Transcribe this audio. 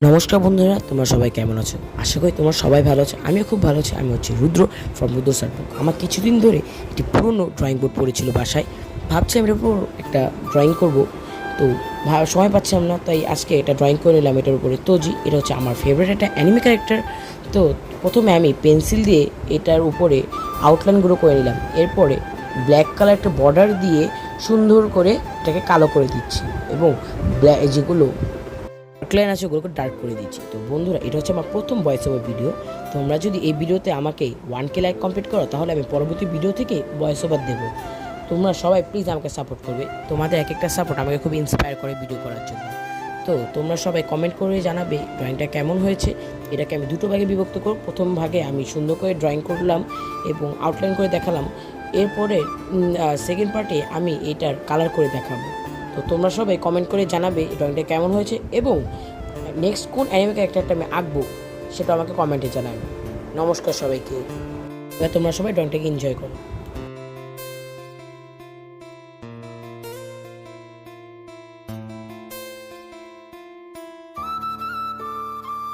নমস্কার বন্ধুরা, তোমরা সবাই কেমন আছো? আশা করি তোমরা সবাই ভালো আছো। আমিও খুব ভালো আছি। আমি হচ্ছি রুদ্র ফ্রম রুদ্র স্যার বুক। আমার কিছুদিন ধরে একটি পুরনো ড্রয়িং বোর্ড পড়েছিল বাসায়। ভাবছি আমি এটার উপর একটা ড্রয়িং করব, তো সময় পাচ্ছিলাম না, তাই আজকে এটা ড্রয়িং করে নিলাম এটার উপরে। এটা হচ্ছে আমার ফেভারিট একটা অ্যানিমে ক্যারেক্টার। তো প্রথমে আমি পেন্সিল দিয়ে এটার উপরে আউটলাইনগুলো করে নিলাম। এরপরে ব্ল্যাক কালার একটা বর্ডার দিয়ে সুন্দর করে এটাকে কালো করে দিচ্ছি এবং যেগুলো আউটলাইন আছে ওগুলোকে ডার্ক করে দিচ্ছি। তো বন্ধুরা, এটা হচ্ছে আমার প্রথম ভয়েস ওভার ভিডিও। তোমরা যদি এই ভিডিওতে আমাকে 1K লাইক কমপ্লিট করো, তাহলে আমি পরবর্তী ভিডিও থেকে ভয়েস ওভার দেবো। তোমরা সবাই প্লিজ আমাকে সাপোর্ট করবে। তোমাদের এক একটা সাপোর্ট আমাকে খুব ইন্সপায়ার করে ভিডিও করার জন্য। তো তোমরা সবাই কমেন্ট করে জানাবে ড্রয়িংটা কেমন হয়েছে। এটাকে আমি দুটো ভাগে বিভক্ত করব। প্রথম ভাগে আমি সুন্দর করে ড্রয়িং করলাম এবং আউটলাইন করে দেখালাম। এরপরে সেকেন্ড পার্টে আমি এটার কালার করে দেখাবো। তো তোমরা সবাই কমেন্ট করে জানাবে ড্রয়িংটা কেমন হয়েছে এবং নেক্সট কোন অ্যানিমে ক্যারেক্টারটা আমি আঁকবো সেটা আমাকে কমেন্টে জানাবে। নমস্কার সবাইকে। এবার তোমরা সবাই ড্রয়িংটাকে এনজয় করো।